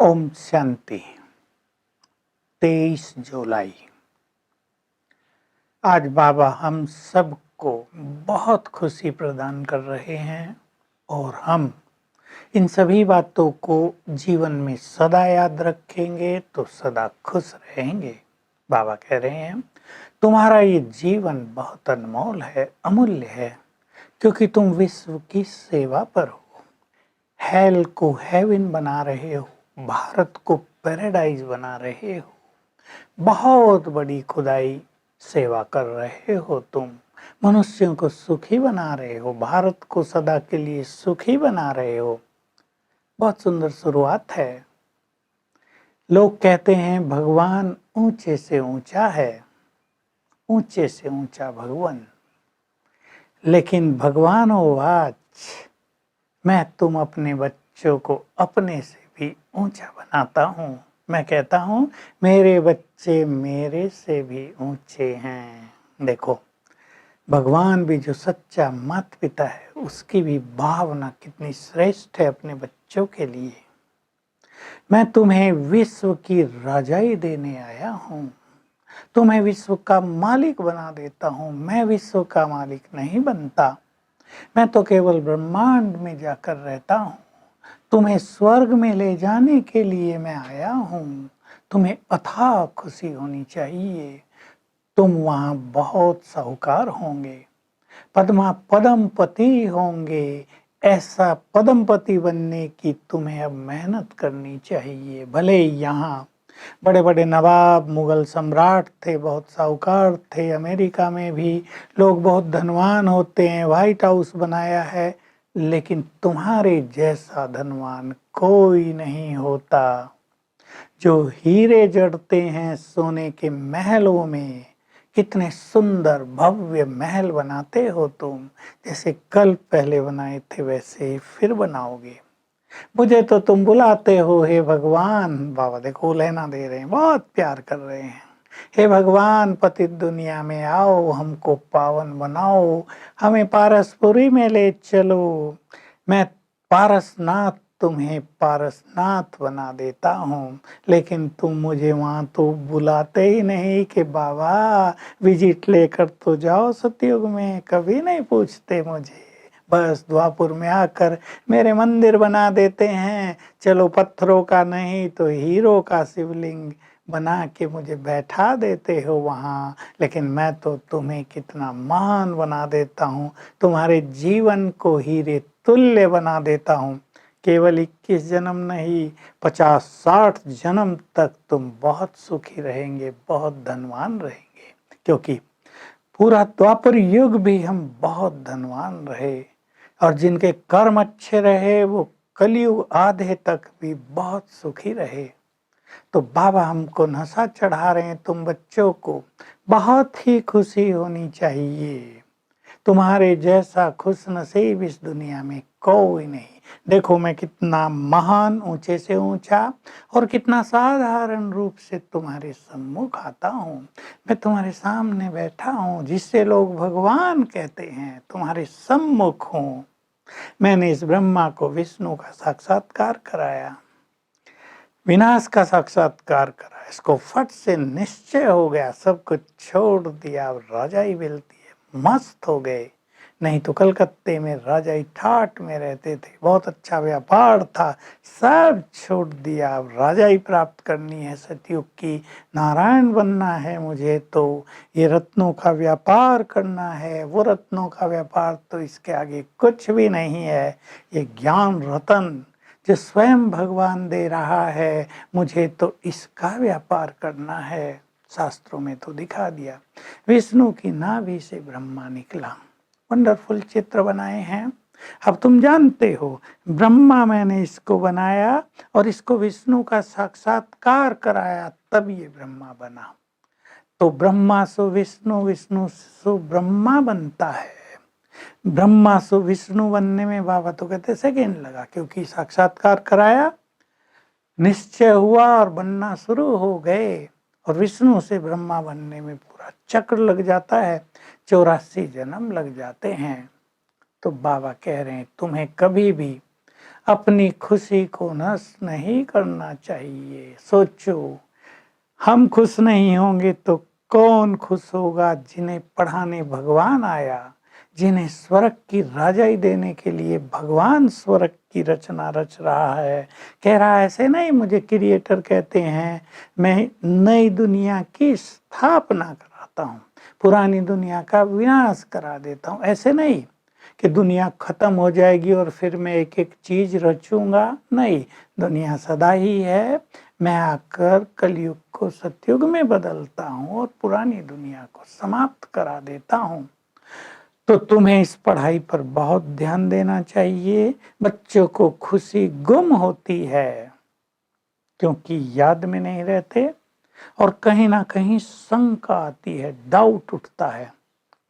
ओम शांति। 23 जुलाई। आज बाबा हम सबको बहुत खुशी प्रदान कर रहे हैं और हम इन सभी बातों को जीवन में सदा याद रखेंगे तो सदा खुश रहेंगे। बाबा कह रहे हैं तुम्हारा ये जीवन बहुत अनमोल है, अमूल्य है, क्योंकि तुम विश्व की सेवा पर हो। हेल को हेवन बना रहे हो, भारत को पैराडाइज बना रहे हो, बहुत बड़ी खुदाई सेवा कर रहे हो। तुम मनुष्यों को सुखी बना रहे हो, भारत को सदा के लिए सुखी बना रहे हो। बहुत सुंदर शुरुआत है। लोग कहते हैं भगवान ऊंचे से ऊंचा है, ऊंचे से ऊंचा भगवान, लेकिन भगवान आज मैं तुम अपने बच्चों को अपने से भी ऊंचा बनाता हूँ। मैं कहता हूँ मेरे बच्चे मेरे से भी ऊंचे हैं। देखो भगवान भी जो सच्चा माता पिता है उसकी भी भावना कितनी श्रेष्ठ है अपने बच्चों के लिए। मैं तुम्हें विश्व की राजाई देने आया हूँ, तुम्हें विश्व का मालिक बना देता हूँ। मैं विश्व का मालिक नहीं बनता, मैं तो केवल ब्रह्मांड में जाकर रहता हूँ। तुम्हें स्वर्ग में ले जाने के लिए मैं आया हूँ। तुम्हें अथाह खुशी होनी चाहिए, तुम वहाँ बहुत साहूकार होंगे, पदमपति होंगे। ऐसा पदमपति बनने की तुम्हें अब मेहनत करनी चाहिए। भले यहाँ बड़े बड़े नवाब मुगल सम्राट थे, बहुत साहूकार थे, अमेरिका में भी लोग बहुत धनवान होते हैं, व्हाइट हाउस बनाया है, लेकिन तुम्हारे जैसा धनवान कोई नहीं होता। जो हीरे जड़ते हैं सोने के महलों में, कितने सुंदर भव्य महल बनाते हो तुम, जैसे कल पहले बनाए थे वैसे ही फिर बनाओगे। मुझे तो तुम बुलाते हो हे भगवान। बाबा देखो लेना दे रहे हैं, बहुत प्यार कर रहे हैं। हे भगवान पतित दुनिया में आओ, हमको पावन बनाओ, हमें पारसपुरी में ले चलो। मैं पारसनाथ तुम्हें पारसनाथ बना देता हूँ, लेकिन तुम मुझे वहाँ तो बुलाते ही नहीं कि बाबा विजिट लेकर तो जाओ। सतयुग में कभी नहीं पूछते मुझे, बस द्वापुर में आकर मेरे मंदिर बना देते हैं। चलो पत्थरों का नहीं तो हीरो का शिवलिंग बना के मुझे बैठा देते हो वहाँ, लेकिन मैं तो तुम्हें कितना महान बना देता हूँ, तुम्हारे जीवन को हीरे तुल्य बना देता हूँ। केवल 21 जन्म नहीं, 50-60 जन्म तक तुम बहुत सुखी रहेंगे, बहुत धनवान रहेंगे। क्योंकि पूरा द्वापर युग भी हम बहुत धनवान रहे, और जिनके कर्म अच्छे रहे वो कलयुग आधे तक भी बहुत सुखी रहे। तो बाबा हमको नशा चढ़ा रहे हैं, तुम बच्चों को बहुत ही खुशी होनी चाहिए। तुम्हारे जैसा खुश नसीब इस दुनिया में कोई नहीं। देखो मैं कितना महान, ऊंचे से ऊंचा और कितना साधारण रूप से तुम्हारे सम्मुख आता हूँ। मैं तुम्हारे सामने बैठा हूँ, जिससे लोग भगवान कहते हैं, तुम्हारे सम्मुख हूँ। मैंने इस ब्रह्मा को विष्णु का साक्षात्कार कराया, विनाश का साक्षात्कार करा, इसको फट से निश्चय हो गया, सब कुछ छोड़ दिया, अब राजाई मिलती है, मस्त हो गए। नहीं तो कलकत्ते में राजाई ठाट में रहते थे, बहुत अच्छा व्यापार था, सब छोड़ दिया, अब राजाई प्राप्त करनी है सतयुग की, नारायण बनना है मुझे, तो ये रत्नों का व्यापार करना है, वो रत्नों का व्यापार तो इसके आगे कुछ भी नहीं है। ये ज्ञान रतन जो स्वयं भगवान दे रहा है, मुझे तो इसका व्यापार करना है। शास्त्रों में तो दिखा दिया, विष्णु की नाभि से ब्रह्मा निकला, वंडरफुल चित्र बनाए हैं। अब तुम जानते हो ब्रह्मा मैंने इसको बनाया और इसको विष्णु का साक्षात्कार कराया, तब ये ब्रह्मा बना। तो ब्रह्मा सो विष्णु, विष्णु सो ब्रह्मा बनता है। ब्रह्मा सो विष्णु बनने में बाबा तो कहते सेकेंड लगा, क्योंकि साक्षात्कार कराया, निश्चय हुआ और बनना शुरू हो गए। और विष्णु से ब्रह्मा बनने में पूरा चक्र लग जाता है, 84 जन्म लग जाते हैं। तो बाबा कह रहे हैं तुम्हें कभी भी अपनी खुशी को नष्ट नहीं करना चाहिए। सोचो, हम खुश नहीं होंगे तो कौन खुश होगा? जिन्हें पढ़ाने भगवान आया, जिन्हें स्वर्ग की राजाई देने के लिए भगवान स्वर्ग की रचना रच रहा है, कह रहा है ऐसे नहीं मुझे क्रिएटर कहते हैं, मैं नई दुनिया की स्थापना कराता हूँ, पुरानी दुनिया का विनाश करा देता हूँ। ऐसे नहीं कि दुनिया खत्म हो जाएगी और फिर मैं एक एक चीज रचूंगा, नहीं, दुनिया सदा ही है। मैं आकर कलयुग को सतयुग में बदलता हूँ और पुरानी दुनिया को समाप्त करा देता हूँ। तो तुम्हें इस पढ़ाई पर बहुत ध्यान देना चाहिए। बच्चों को खुशी गुम होती है क्योंकि याद में नहीं रहते और कहीं ना कहीं शंका आती है, डाउट उठता है।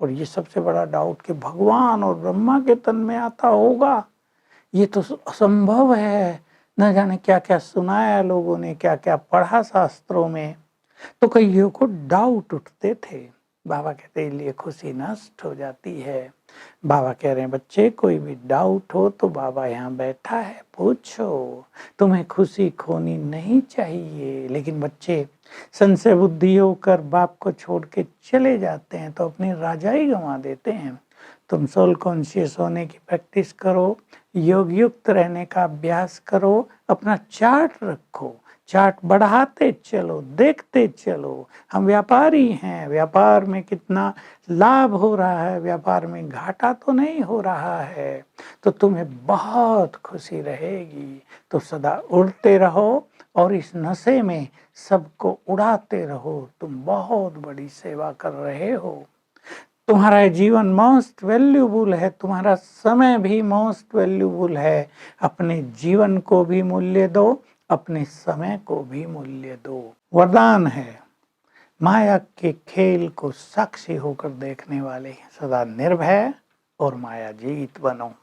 और ये सबसे बड़ा डाउट कि भगवान और ब्रह्मा के तन में आता होगा, ये तो असंभव है। न जाने क्या क्या सुनाया लोगों ने, क्या क्या पढ़ा शास्त्रों में। तो कईयों को डाउट उठते थे। बाबा कहते लिए खुशी नष्ट हो जाती है। बाबा कह रहे हैं बच्चे कोई भी डाउट हो तो बाबा यहाँ बैठा है, पूछो, तुम्हें खुशी खोनी नहीं चाहिए। लेकिन बच्चे संशय बुद्धि होकर बाप को छोड़ के चले जाते हैं तो अपनी राजाई गंवा देते हैं। तुम सोल कॉन्शियस होने की प्रैक्टिस करो, योग युक्त रहने का अभ्यास करो, अपना चार्ट रखो, चार्ट बढ़ाते चलो, देखते चलो। हम व्यापारी हैं, व्यापार में कितना लाभ हो रहा है, व्यापार में घाटा तो नहीं हो रहा है। तो तुम्हें बहुत खुशी रहेगी। तो सदा उड़ते रहो और इस नशे में सबको उड़ाते रहो। तुम बहुत बड़ी सेवा कर रहे हो। तुम्हारा जीवन मोस्ट वैल्यूबल है, तुम्हारा समय भी मोस्ट वैल्यूबल है। अपने जीवन को भी मूल्य दो, अपने समय को भी मूल्य दो। वरदान है, माया के खेल को साक्षी होकर देखने वाले सदा निर्भय और माया जीत बनो।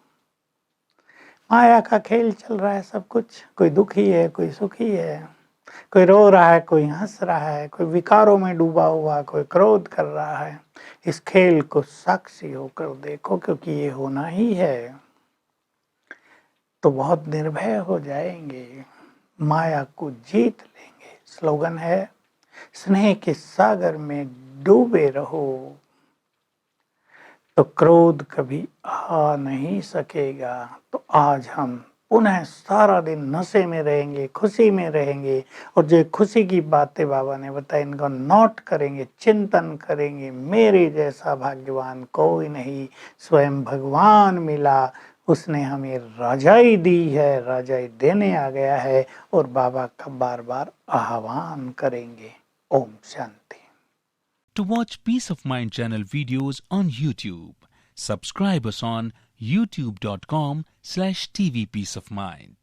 माया का खेल चल रहा है सब कुछ, कोई दुखी है, कोई सुखी है, कोई रो रहा है, कोई हंस रहा है, कोई विकारों में डूबा हुआ, कोई क्रोध कर रहा है। इस खेल को साक्षी होकर देखो, क्योंकि ये होना ही है। तो बहुत निर्भय हो जाएंगे, माया को जीत लेंगे। स्लोगन है, स्नेह के सागर में डूबे रहो तो क्रोध कभी आ नहीं सकेगा। तो आज हम पुनः सारा दिन नशे में रहेंगे, खुशी में रहेंगे, और जो खुशी की बातें बाबा ने बताई इनको नोट करेंगे, चिंतन करेंगे। मेरे जैसा भाग्यवान कोई नहीं, स्वयं भगवान मिला, उसने हमें राजाई दी है, राजाई देने आ गया है, और बाबा का बार बार आह्वान करेंगे। Om Shanti. To watch Peace of Mind channel videos on YouTube, subscribe us on youtube.com/tvpeaceofmind.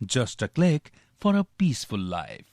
Just a click for a peaceful life.